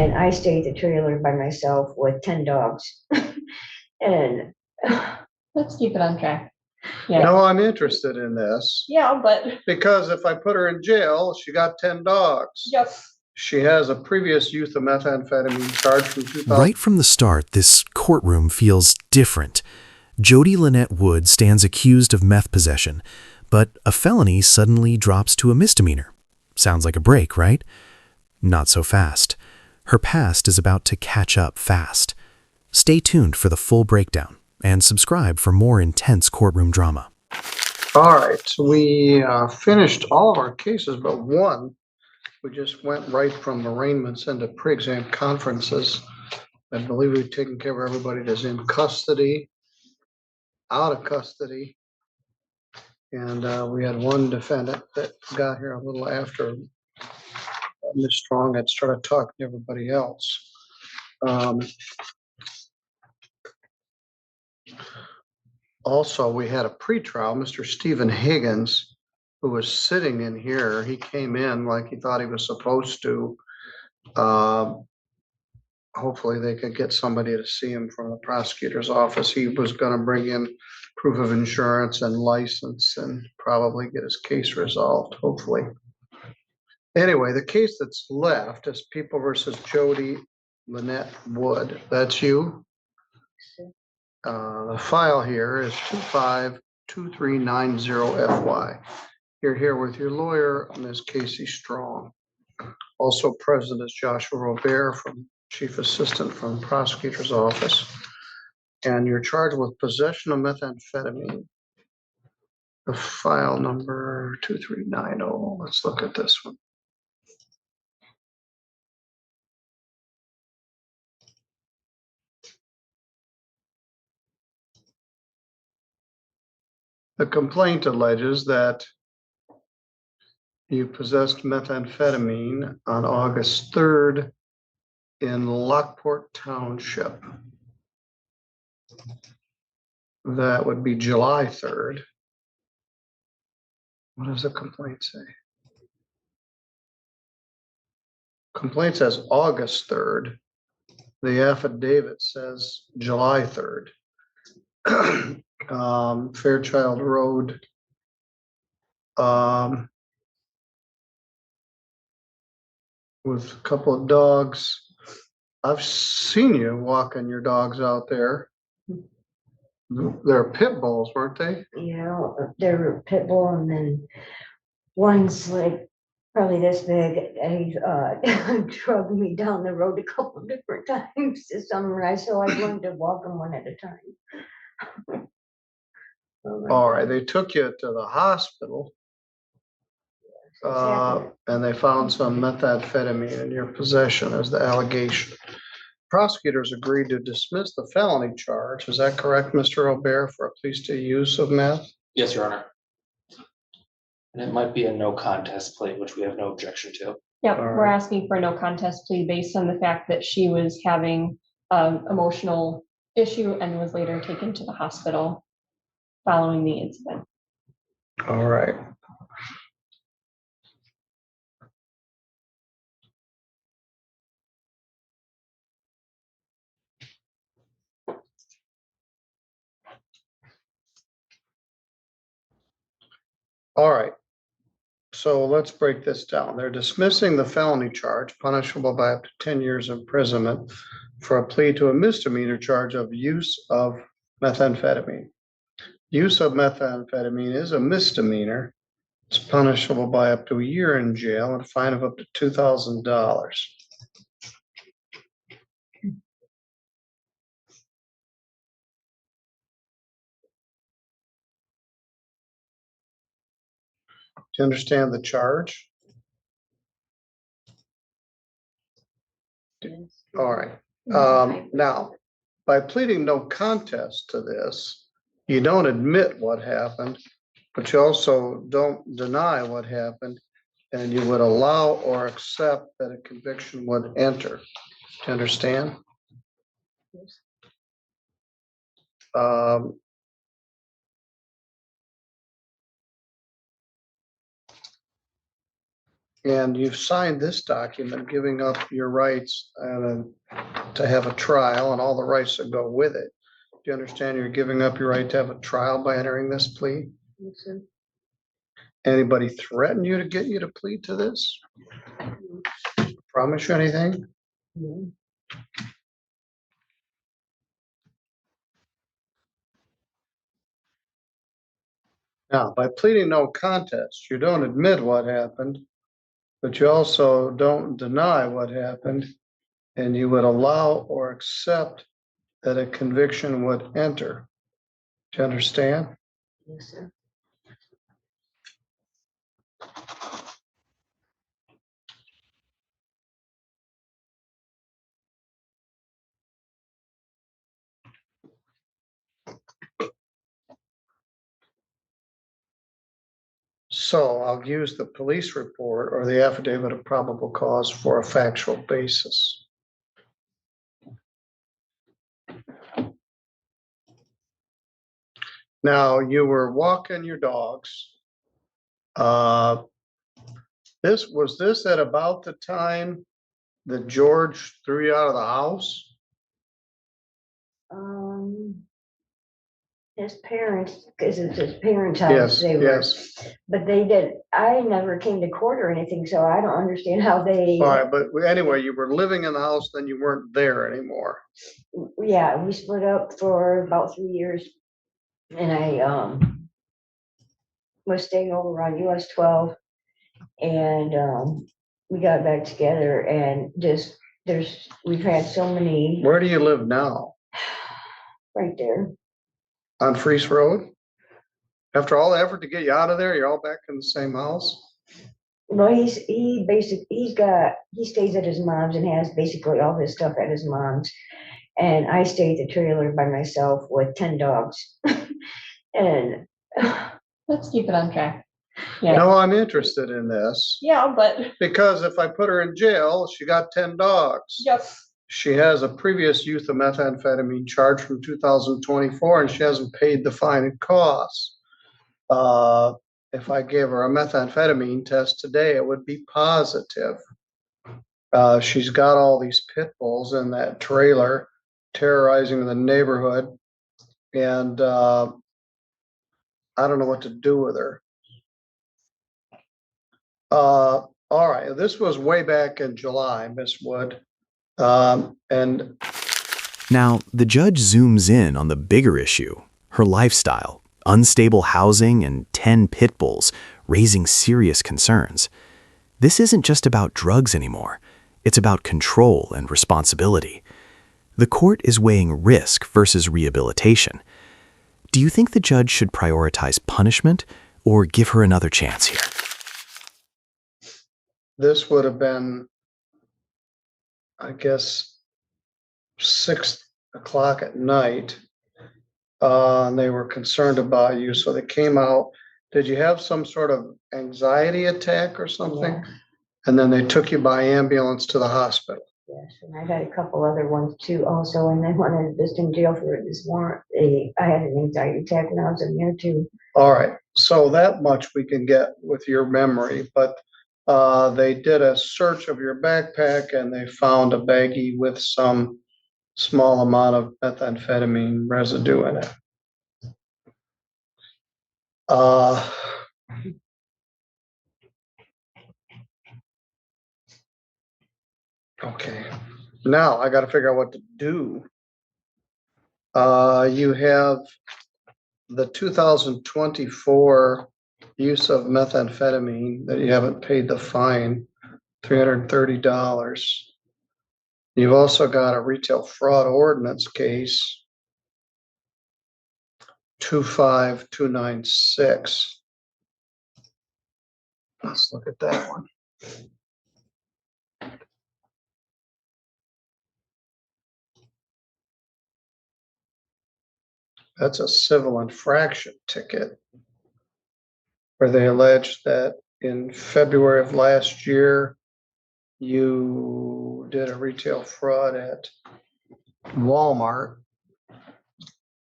and I stay at the trailer by myself with 10 dogs. And let's keep it on track. Yeah. No, I'm interested in this. Yeah, but because if I put her in jail, she got 10 dogs. Yep. She has a previous use of methamphetamine charge from 2000. Right from the start, this courtroom feels different. Jody Lynette Wood stands accused of meth possession, but a felony suddenly drops to a misdemeanor. Sounds like a break, right? Not so fast. Her past is about to catch up fast. Stay tuned for the full breakdown and subscribe for more intense courtroom drama. All right, so we finished all of our cases but one. We just went right from arraignments into pre-exam conferences. I believe we've taken care of everybody that's in custody, out of custody. And we had one defendant that got here a little after Ms. Strong had started talking to everybody else. Also, we had a pretrial, Mr. Stephen Higgins, who was sitting in here. He came in like he thought he was supposed to. Hopefully they could get somebody to see him from the prosecutor's office. He was going to bring in proof of insurance and license and probably get his case resolved, hopefully. Anyway, the case that's left is People versus Jody Lynette Wood. That's you. The file here is 252390FY. You're here with your lawyer, Ms. Casey Strong. Also present is Joshua Robert, from Chief Assistant from the Prosecutor's Office. And you're charged with possession of methamphetamine. The file number 2390. Let's look at this one. The complaint alleges that you possessed methamphetamine on August 3rd in Lockport Township. That would be July 3rd. What does the complaint say? Complaint says August 3rd. The affidavit says July 3rd. Fairchild Road. With a couple of dogs. I've seen you walking your dogs out there. They're pit bulls, weren't they? yeah, they're pit bull, and then one's like probably this big. He drugged me down the road a couple of different times to summarize, so I learned to walk them one at a time. All right, they took you to the hospital. And they found some methamphetamine in your possession as the allegation. Prosecutors agreed to dismiss the felony charge. Is that correct, Mr. Robert, for at least a use of meth? Yes, Your Honor. And it might be a no contest plea, which we have no objection to. Yep, we're asking for a no contest plea based on the fact that she was having emotional issue and was later taken to the hospital following the incident. All right. All right. So let's break this down. They're dismissing the felony charge, punishable by up to 10 years imprisonment, for a plea to a misdemeanor charge of use of methamphetamine. Use of methamphetamine is a misdemeanor. It's punishable by up to a year in jail and a fine of up to $2,000. Do you understand the charge? All right. Now, by pleading no contest to this, you don't admit what happened, but you also don't deny what happened, and you would allow or accept that a conviction would enter. Do you understand? Yes. And you've signed this document giving up your rights to have a trial and all the rights that go with it. Do you understand you're giving up your right to have a trial by entering this plea? Yes, sir. Anybody threaten you to get you to plead to this? Promise you anything? Yeah. Now, by pleading no contest, you don't admit what happened, but you also don't deny what happened, and you would allow or accept that a conviction would enter. Do you understand? Yes, sir. So I'll use the police report or the affidavit of probable cause for a factual basis. Now, you were walking your dogs. Was this at about the time that George threw you out of the house? His parents, because it's his parents' house, Yes, they were, yes. but they did, I never came to court or anything, so I don't understand how they, All right, but anyway, you were living in the house, then you weren't there anymore. yeah, we split up for about 3 years. And I was staying over on US 12, and we got back together, and just, we've had so many Where do you live now? right there. On Freese Road? After all the effort to get you out of there, you're all back in the same house? Well, he stays at his mom's and has basically all his stuff at his mom's. And I stay at the trailer by myself with 10 dogs. And Let's keep it on track. Yeah, No, I'm interested in this yeah, but, because if I put her in jail, she got 10 dogs. yep, She has a previous use of methamphetamine charge from 2024 and she hasn't paid the fine it costs. If I gave her a methamphetamine test today, it would be positive. She's got all these pit bulls in that trailer terrorizing the neighborhood. And I don't know what to do with her. All right, this was way back in July, Miss Wood. And Now, the judge zooms in on the bigger issue, her lifestyle, unstable housing, and 10 pit bulls, raising serious concerns. This isn't just about drugs anymore. It's about control and responsibility. The court is weighing risk versus rehabilitation. Do you think the judge should prioritize punishment or give her another chance here? this would have been, I guess, 6 o'clock at night. And they were concerned about you, so they came out. Did you have some sort of anxiety attack or something? yes, And then they took you by ambulance to the hospital. yes, and I got a couple other ones too also, and then when I was just in jail for it this morning, I had an anxiety attack and I was in there too. All right, so that much we can get with your memory, but they did a search of your backpack and they found a baggie with some small amount of methamphetamine residue in it. Okay, now I gotta figure out what to do. You have the 2024 use of methamphetamine that you haven't paid the fine, $330. You've also got a retail fraud ordinance case, 25296. Let's look at that one. That's a civil infraction ticket where they allege that in February of last year, you did a retail fraud at Walmart.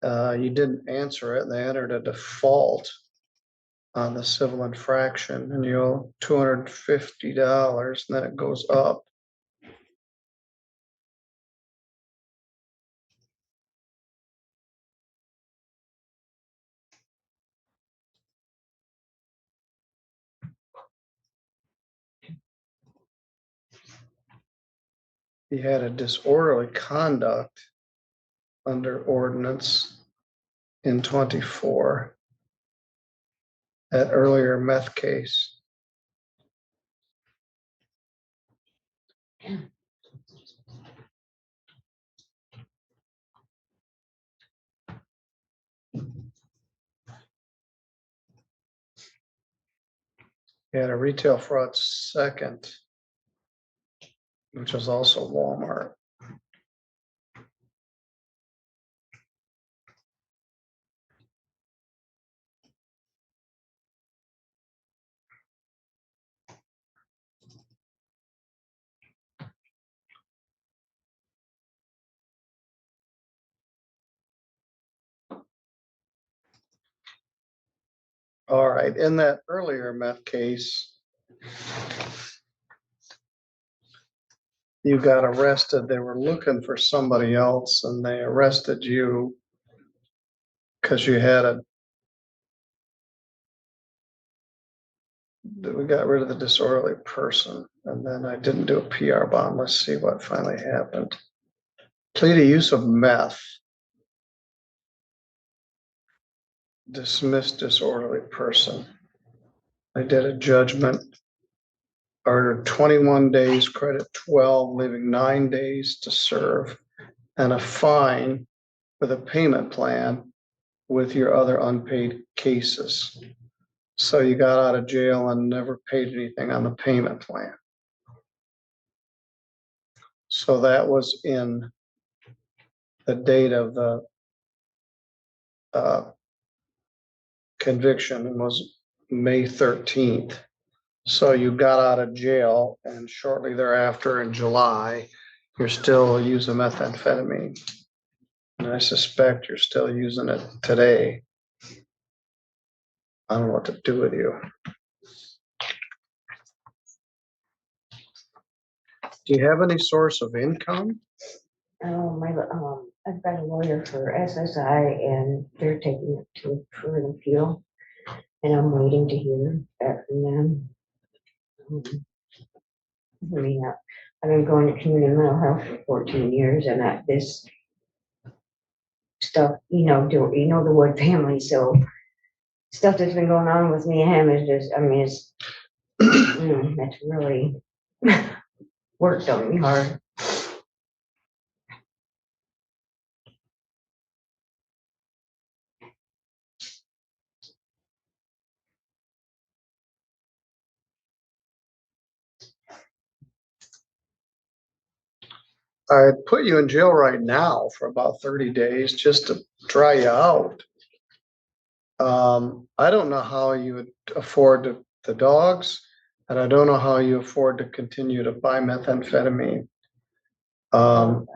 You didn't answer it and they entered a default on the civil infraction, and you owe $250, and then it goes up. You had a disorderly conduct under ordinance in 24, that earlier meth case. You had a retail fraud second, which was also Walmart. All right, in that earlier meth case, you got arrested. They were looking for somebody else and they arrested you because you had we got rid of the disorderly person. And then I didn't do a PR bond. Let's see what finally happened. Plea to use of meth. Dismissed disorderly person. I did a judgment. Ordered 21 days, credit 12, leaving 9 days to serve, and a fine with a payment plan with your other unpaid cases. So you got out of jail and never paid anything on the payment plan. So that was in the date of the conviction was May 13th. So you got out of jail and shortly thereafter in July, you're still using methamphetamine. And I suspect you're still using it today. I don't know what to do with you. Do you have any source of income? I've got a lawyer for SSI and they're taking it to for an appeal. And I'm waiting to hear back from them. I mean, I've been going to community mental health for 14 years and this stuff, you know the Wood family, so stuff that's been going on with me and him is just, I mean, it's, that's really worked on me hard. I'd put you in jail right now for about 30 days just to dry you out. I don't know how you would afford the dogs, and I don't know how you afford to continue to buy methamphetamine. And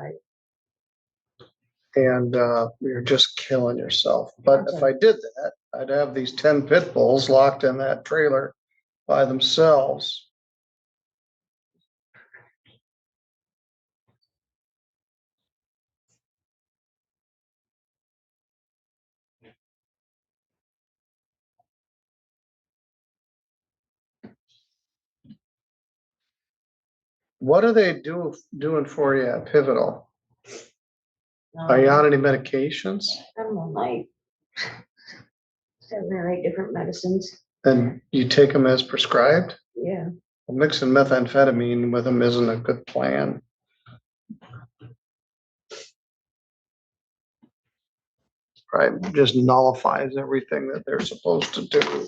you're just killing yourself. But if I did that, I'd have these 10 pit bulls locked in that trailer by themselves. What are they doing for you at Pivotal? Are you on any medications? I'm on like 7 or 8 different medicines. And you take them as prescribed? Yeah. Well, mixing methamphetamine with them isn't a good plan. Right, just nullifies everything that they're supposed to do.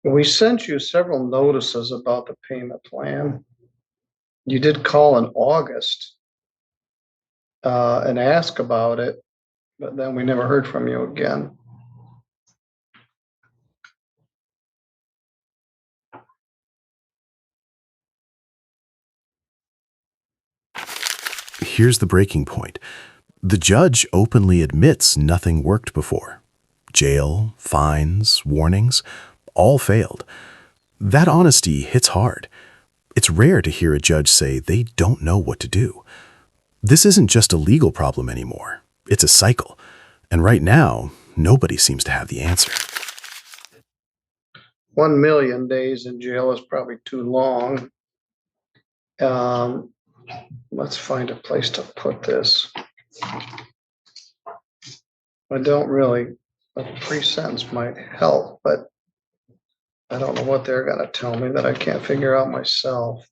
We sent you several notices about the payment plan. You did call in August and ask about it, but then we never heard from you again. Here's the breaking point. The judge openly admits nothing worked before. Jail, fines, warnings, all failed. That honesty hits hard. It's rare to hear a judge say they don't know what to do. This isn't just a legal problem anymore. It's a cycle. And right now, nobody seems to have the answer. 1 million days in jail is probably too long. Let's find a place to put this. I don't really, a pre-sentence might help, but I don't know what they're gonna tell me that I can't figure out myself.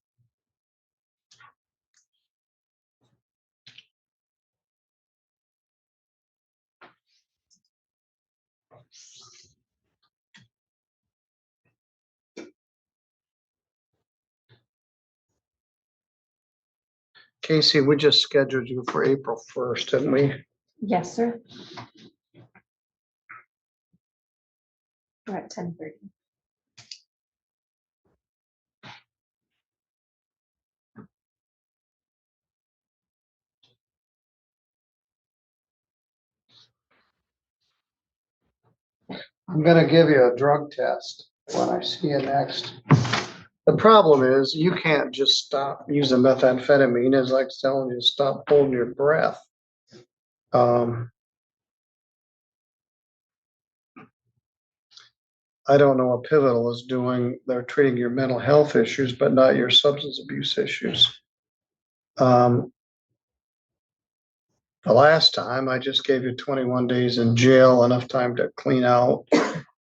Casey, we just scheduled you for April 1st, didn't we? Yes, sir. We're at 10:30. I'm gonna give you a drug test when I see you next. The problem is you can't just stop using methamphetamine. It's like telling you to stop holding your breath. I don't know what Pivotal is doing. They're treating your mental health issues, but not your substance abuse issues. The last time I just gave you 21 days in jail, enough time to clean out.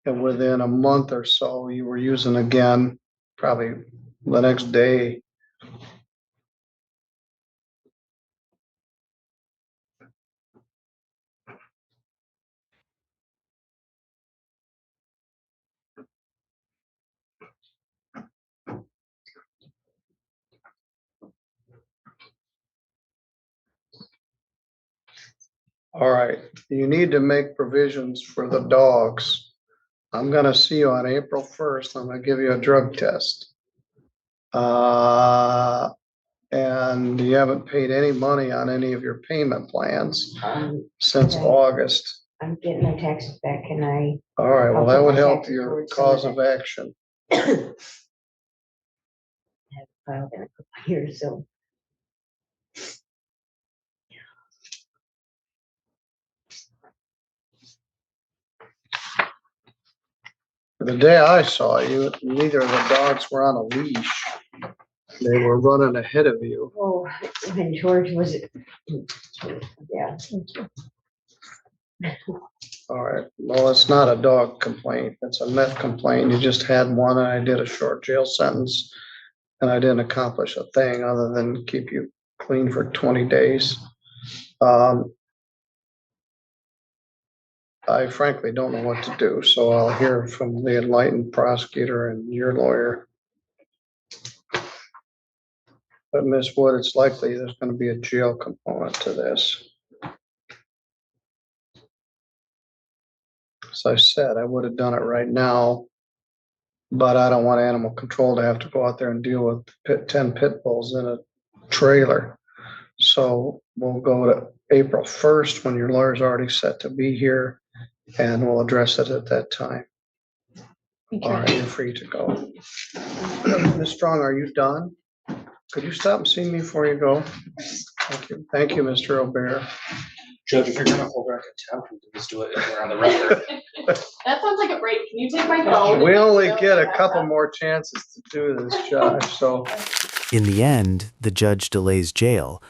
And within a month or so, you were using again, probably the next day. All right, you need to make provisions for the dogs. I'm gonna see you on April 1st. I'm gonna give you a drug test. And you haven't paid any money on any of your payment plans since Okay. August. I'm getting my taxes back and All right, well, I'll that put would my help taxes your towards some cause of of action. have filed in a couple of years, so. The day I saw you, neither of the dogs were on a leash. They were running ahead of you. Oh, when George was, yeah. All right, well, it's not a dog complaint, it's a meth complaint. You just had one and I did a short jail sentence. And I didn't accomplish a thing other than keep you clean for 20 days. I frankly don't know what to do, so I'll hear from the enlightened prosecutor and your lawyer. But Ms. Wood, it's likely there's gonna be a jail component to this. As I said, I would have done it right now, but I don't want animal control to have to go out there and deal with 10 pit bulls in a trailer. So we'll go to April 1st when your lawyer's already set to be here, and we'll address it at that time. All right, you're free to go. Ms. Strong, are you done? Could you stop and see me before you go? Thank you. Thank you, Mr. O'Bear. Judge, if you're gonna hold our contempt, we can just do it if we're on the record. That sounds like a break. Can you take my phone? We only get a couple more chances to do this, Josh, so. In the end, the judge delays jail,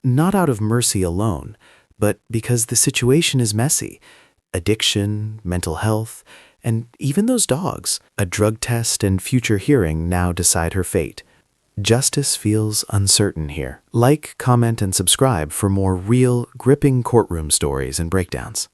not out of mercy alone, but because the situation is messy. Addiction, mental health, and even those dogs. A drug test and future hearing now decide her fate. Justice feels uncertain here. Like, comment, and subscribe for more real, gripping courtroom stories and breakdowns.